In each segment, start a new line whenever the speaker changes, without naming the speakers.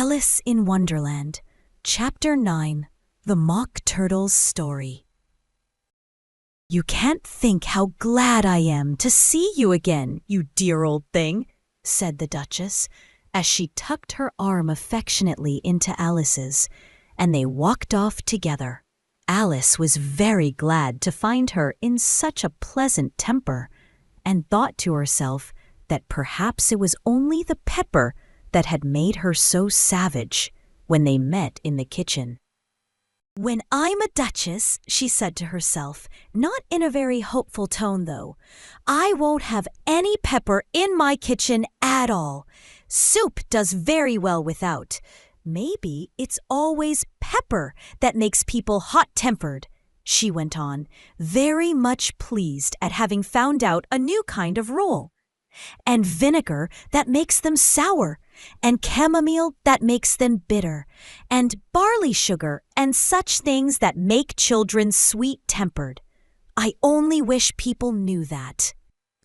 Alice in Wonderland, Chapter 9, The Mock Turtle's Story. "You can't think how glad I am to see you again, you dear old thing," said the Duchess, as she tucked her arm affectionately into Alice's, and they walked off together. Alice was very glad to find her in such a pleasant temper, and thought to herself that perhaps it was only the pepper that had made her so savage when they met in the kitchen. "When I'm a duchess," she said to herself, not in a very hopeful tone though, "I won't have any pepper in my kitchen at all. Soup does very well without. Maybe it's always pepper that makes people hot-tempered," she went on, very much pleased at having found out a new kind of rule. "And vinegar that makes them sour, and chamomile that makes them bitter, and barley sugar and such things that make children sweet-tempered. I only wish people knew that.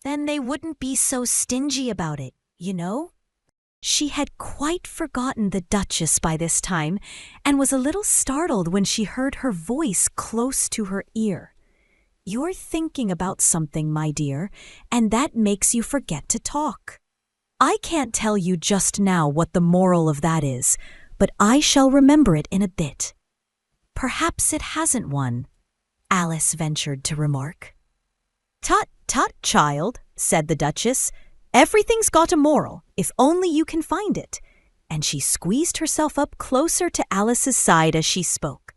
Then they wouldn't be so stingy about it, you know." She had quite forgotten the Duchess by this time, and was a little startled when she heard her voice close to her ear. "You're thinking about something, my dear, and that makes you forget to talk. I can't tell you just now what the moral of that is, but I shall remember it in a bit." "Perhaps it hasn't one," Alice ventured to remark. "Tut, tut, child," said the Duchess. "Everything's got a moral, if only you can find it." And she squeezed herself up closer to Alice's side as she spoke.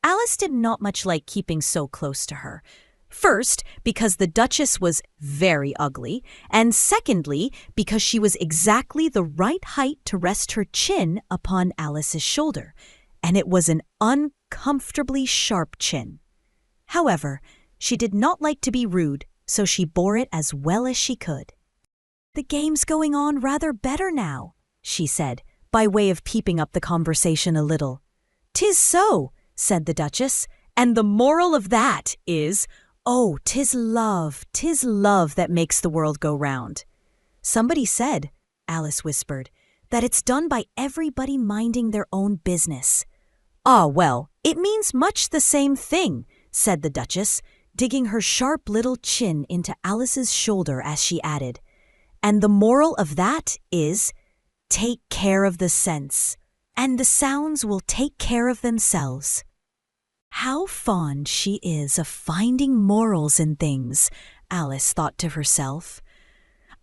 Alice did not much like keeping so close to her. First, because the Duchess was very ugly, and secondly, because she was exactly the right height to rest her chin upon Alice's shoulder, and it was an uncomfortably sharp chin. However, she did not like to be rude, so she bore it as well as she could. "The game's going on rather better now," she said, by way of peeping up the conversation a little. "'Tis so," said the Duchess, "and the moral of that is, oh, 'tis love that makes the world go round." "Somebody said," Alice whispered, "that it's done by everybody minding their own business." "Ah, well, it means much the same thing," said the Duchess, digging her sharp little chin into Alice's shoulder as she added, "and the moral of that is, take care of the sense, and the sounds will take care of themselves." "How fond she is of finding morals in things," Alice thought to herself.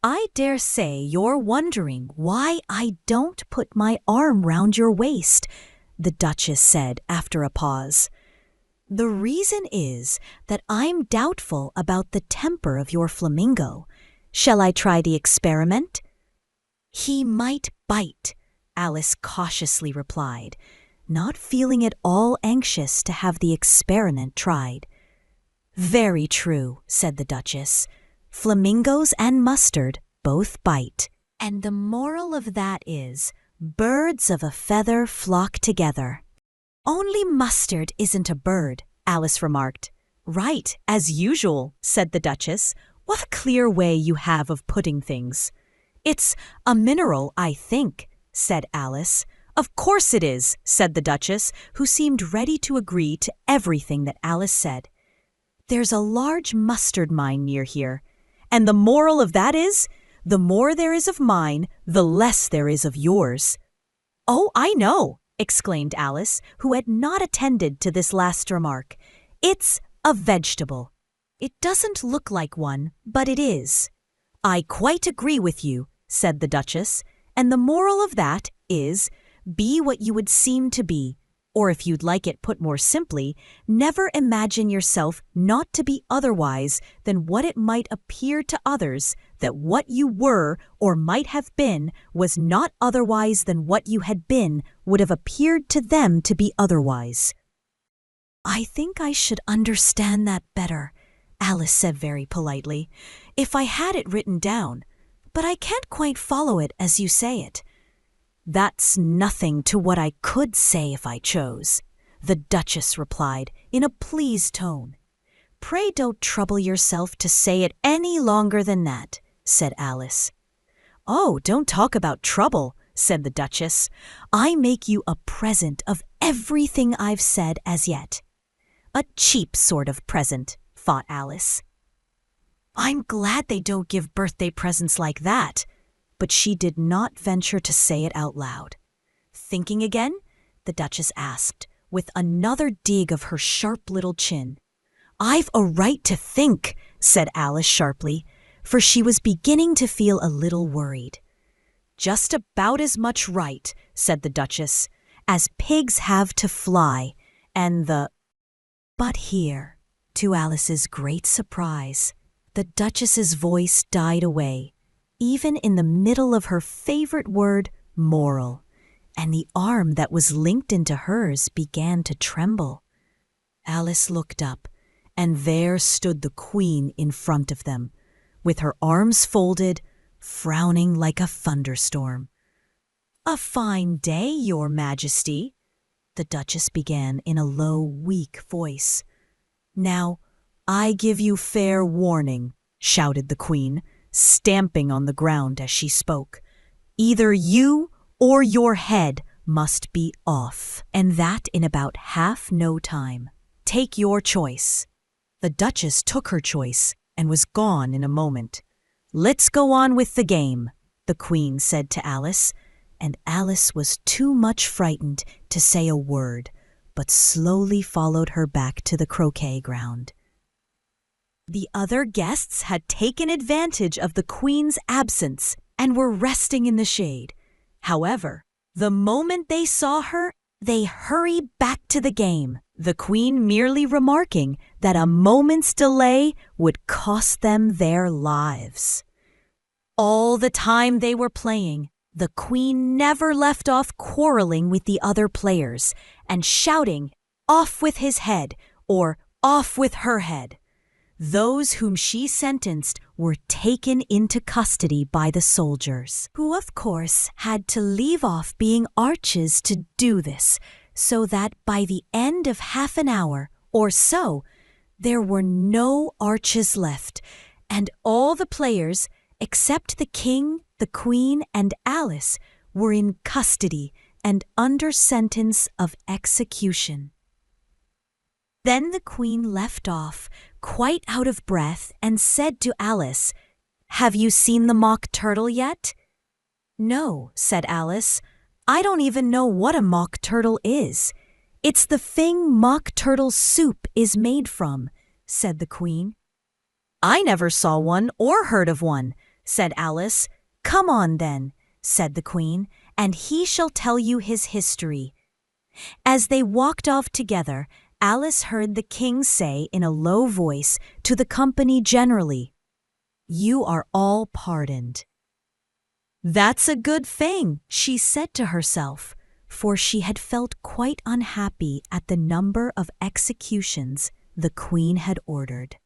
"I dare say you're wondering why I don't put my arm round your waist," the Duchess said after a pause. "The reason is that I'm doubtful about the temper of your flamingo. Shall I try the experiment?" "He might bite," Alice cautiously replied, not feeling at all anxious to have the experiment tried. "Very true," said the Duchess. "Flamingos and mustard both bite. And the moral of that is, birds of a feather flock together." "Only mustard isn't a bird," Alice remarked. "Right, as usual," said the Duchess. "What a clear way you have of putting things." "It's a mineral, I think," said Alice. "Of course it is," said the Duchess, who seemed ready to agree to everything that Alice said. "There's a large mustard mine near here, and the moral of that is, the more there is of mine, the less there is of yours." "Oh, I know," exclaimed Alice, who had not attended to this last remark. "It's a vegetable. It doesn't look like one, but it is." "I quite agree with you," said the Duchess, "and the moral of that is, be what you would seem to be, or if you'd like it put more simply, never imagine yourself not to be otherwise than what it might appear to others that what you were or might have been was not otherwise than what you had been would have appeared to them to be otherwise." "I think I should understand that better," Alice said very politely, "if I had it written down, but I can't quite follow it as you say it." "That's nothing to what I could say if I chose," the Duchess replied in a pleased tone. "Pray don't trouble yourself to say it any longer than that," said Alice. "Oh, don't talk about trouble," said the Duchess. "I make you a present of everything I've said as yet." "A cheap sort of present," thought Alice. "I'm glad they don't give birthday presents like that." But she did not venture to say it out loud. Thinking again, the Duchess asked, with another dig of her sharp little chin. "I've a right to think," said Alice sharply, for she was beginning to feel a little worried. "Just about as much right," said the Duchess, "as pigs have to fly, and the—" But here, to Alice's great surprise, the Duchess's voice died away, even in the middle of her favorite word, moral, and the arm that was linked into hers began to tremble. Alice looked up, and there stood the Queen in front of them, with her arms folded, frowning like a thunderstorm. "A fine day, Your Majesty," the Duchess began in a low, weak voice. "Now, I give you fair warning," shouted the Queen, stamping on the ground as she spoke. "Either you or your head must be off, and that in about half no time. Take your choice." The Duchess took her choice and was gone in a moment. "Let's go on with the game," the Queen said to Alice, and Alice was too much frightened to say a word, but slowly followed her back to the croquet ground. The other guests had taken advantage of the Queen's absence and were resting in the shade. However, the moment they saw her, they hurried back to the game, the Queen merely remarking that a moment's delay would cost them their lives. All the time they were playing, the Queen never left off quarreling with the other players and shouting, "Off with his head," or "Off with her head." Those whom she sentenced were taken into custody by the soldiers, who of course had to leave off being arches to do this, so that by the end of half an hour or so, there were no arches left, and all the players, except the King, the Queen, and Alice, were in custody and under sentence of execution. Then the Queen left off, quite out of breath, and said to Alice, "Have you seen the mock turtle yet?" "No," said Alice. "I don't even know what a mock turtle is." "It's the thing mock turtle soup is made from," said the Queen. "I never saw one or heard of one," said Alice. "Come on then," said the Queen, "and he shall tell you his history." As they walked off together, Alice heard the King say in a low voice to the company generally, "You are all pardoned." "That's a good thing," she said to herself, for she had felt quite unhappy at the number of executions the Queen had ordered.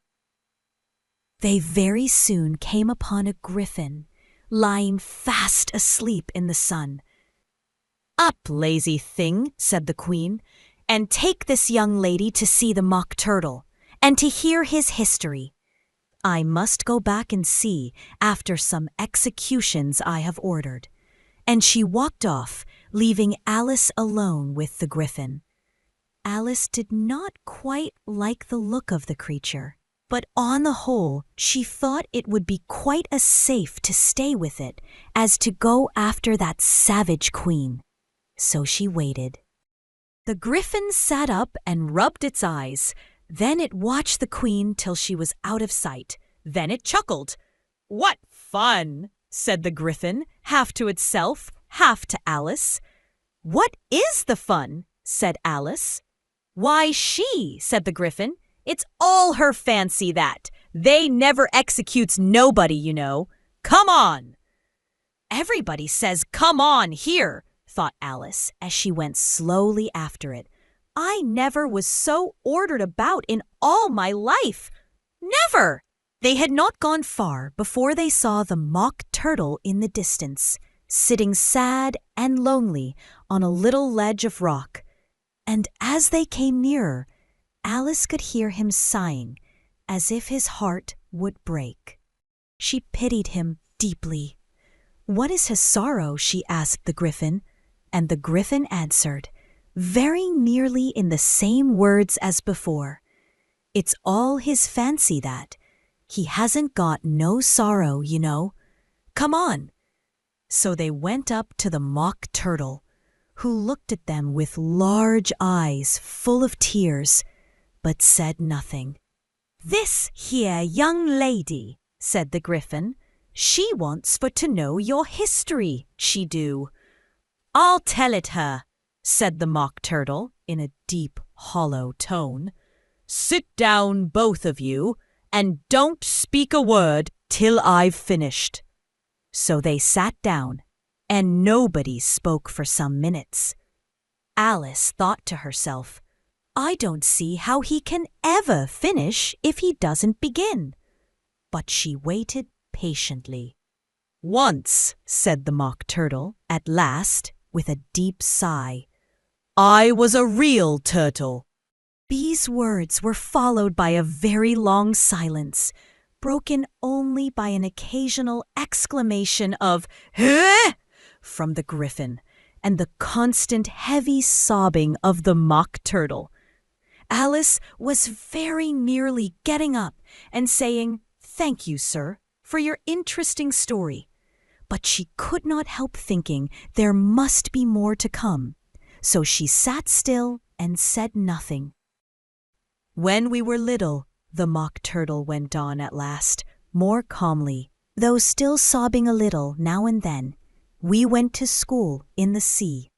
They very soon came upon a griffin, lying fast asleep in the sun. "Up, lazy thing," said the Queen, "and take this young lady to see the mock turtle, and to hear his history. I must go back and see after some executions I have ordered." And she walked off, leaving Alice alone with the griffin. Alice did not quite like the look of the creature, but on the whole she thought it would be quite as safe to stay with it as to go after that savage Queen. So she waited. The griffin sat up and rubbed its eyes. Then it watched the Queen till she was out of sight. Then it chuckled. "What fun!" said the griffin, half to itself, half to Alice. "What is the fun?" said Alice. "Why, she," said the griffin. "It's all her fancy, that. They never executes nobody, you know. Come on!" "Everybody says 'come on' here," thought Alice as she went slowly after it. "I never was so ordered about in all my life. Never!" They had not gone far before they saw the mock turtle in the distance, sitting sad and lonely on a little ledge of rock. And as they came nearer, Alice could hear him sighing, as if his heart would break. She pitied him deeply. "What is his sorrow?" she asked the Griffin, and the Griffin answered, very nearly in the same words as before. "It's all his fancy that. He hasn't got no sorrow, you know. Come on." So they went up to the Mock Turtle, who looked at them with large eyes full of tears, but said nothing. "This here young lady," said the Griffin, "she wants for to know your history, she do." "I'll tell it her," said the Mock Turtle in a deep, hollow tone. "Sit down, both of you, and don't speak a word till I've finished." So they sat down, and nobody spoke for some minutes. Alice thought to herself, "I don't see how he can ever finish if he doesn't begin." But she waited patiently. "Once," said the Mock Turtle at last, with a deep sigh, "I was a real turtle." These words were followed by a very long silence, broken only by an occasional exclamation of "Huh!" from the Griffin, and the constant heavy sobbing of the Mock Turtle. Alice was very nearly getting up and saying, "Thank you, sir, for your interesting story," but she could not help thinking there must be more to come, so she sat still and said nothing. "When we were little," the Mock Turtle went on at last, more calmly, though still sobbing a little now and then, "we went to school in the sea.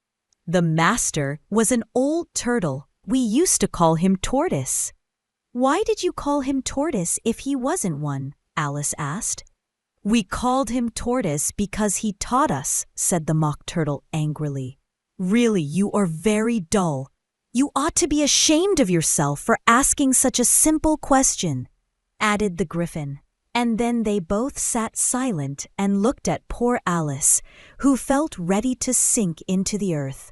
The master was an old turtle. We used to call him Tortoise." "Why did you call him Tortoise if he wasn't one?" Alice asked. "We called him Tortoise because he taught us," said the Mock Turtle angrily. "Really, you are very dull. You ought to be ashamed of yourself for asking such a simple question," added the Griffin. And then they both sat silent and looked at poor Alice, who felt ready to sink into the earth.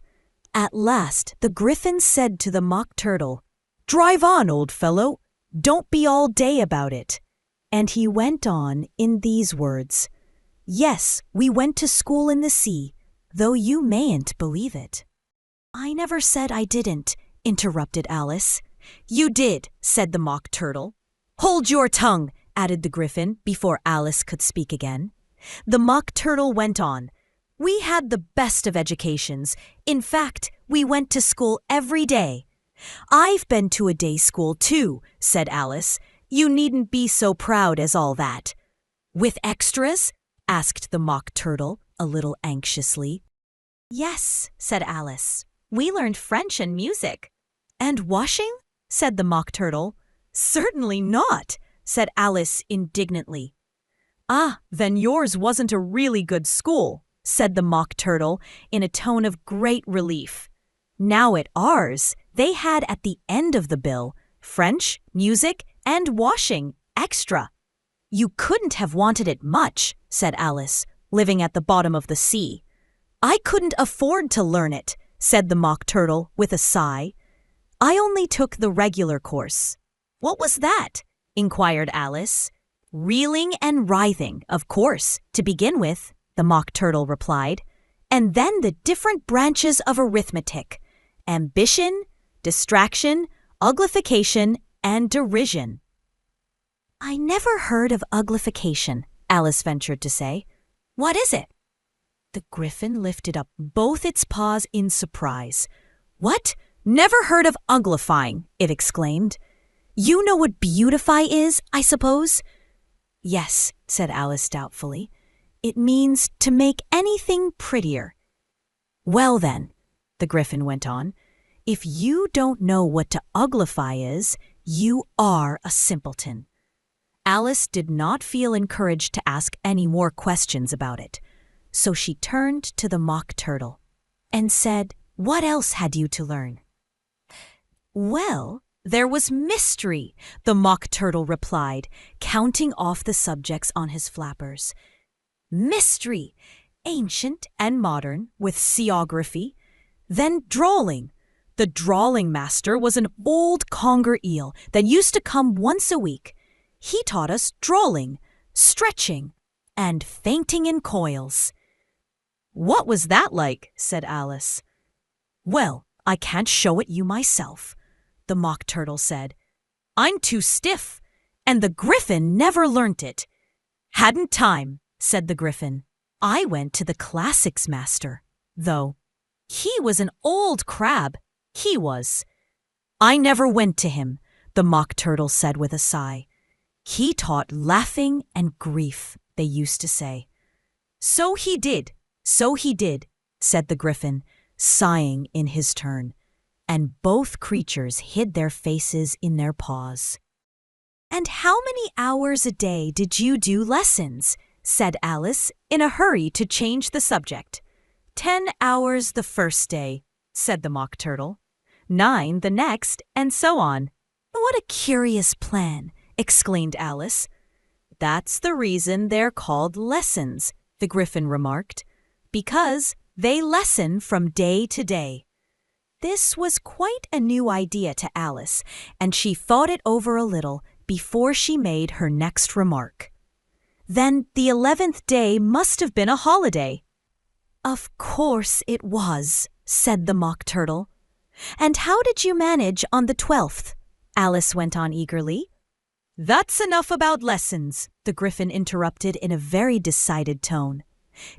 At last the Griffin said to the Mock Turtle, "Drive on, old fellow. Don't be all day about it." And he went on in these words, "Yes, we went to school in the sea, though you mayn't believe it." "I never said I didn't," interrupted Alice. "You did," said the Mock Turtle. "Hold your tongue," added the Griffin before Alice could speak again. The Mock Turtle went on, "We had the best of educations. In fact, we went to school every day." "I've been to a day school too," said Alice. "You needn't be so proud as all that." "With extras?" asked the Mock Turtle a little anxiously. "Yes," said Alice. "We learned French and music." "And washing?" said the Mock Turtle. "Certainly not," said Alice indignantly. "Ah, then yours wasn't a really good school," said the Mock Turtle in a tone of great relief. Now at ours, they had at the end of the bill French, music, and washing, extra. "You couldn't have wanted it much," said Alice, living at the bottom of the sea. "I couldn't afford to learn it," said the Mock Turtle with a sigh. "I only took the regular course." "What was that?" inquired Alice. "Reeling and writhing, of course, to begin with," the Mock Turtle replied. "And then the different branches of arithmetic: ambition, distraction, uglification, and derision." "I never heard of uglification," Alice ventured to say. "What is it?" The Griffin lifted up both its paws in surprise. "What? Never heard of uglifying?" it exclaimed. "You know what beautify is, I suppose?" "Yes," said Alice doubtfully. "It means to make anything prettier." "Well then," the Griffin went on, "if you don't know what to uglify is, you are a simpleton." Alice did not feel encouraged to ask any more questions about it, so she turned to the Mock Turtle and said, "What else had you to learn?" "Well, there was mystery," the Mock Turtle replied, counting off the subjects on his flappers. "Mystery, ancient and modern, with seaography. Then drawling. The drawling master was an old conger eel that used to come once a week. He taught us drawling, stretching, and fainting in coils. "What was that like?" said Alice. "Well, I can't show it you myself," the Mock Turtle said. "I'm too stiff, and the Griffin never learnt it." "Hadn't time," said the Griffin. "I went to the classics master, though. He was an old crab, he was." "I never went to him," the Mock Turtle said with a sigh. "He taught laughing and grief," they used to say. So he did," said the Griffin, sighing in his turn, and both creatures hid their faces in their paws. "And how many hours a day did you do lessons?" said Alice, in a hurry to change the subject. 10 hours the first day," said the Mock Turtle. 9 the next, and so on. "What a curious plan," exclaimed Alice. "That's the reason they're called lessons," the Griffin remarked, "because they lesson from day to day." This was quite a new idea to Alice, and she thought it over a little before she made her next remark. "Then the 11th day must have been a holiday." "Of course it was," said the Mock Turtle. "And how did you manage on the 12th?" Alice went on eagerly. "That's enough about lessons," the Griffin interrupted in a very decided tone.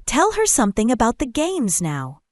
"Tell her something about the games now."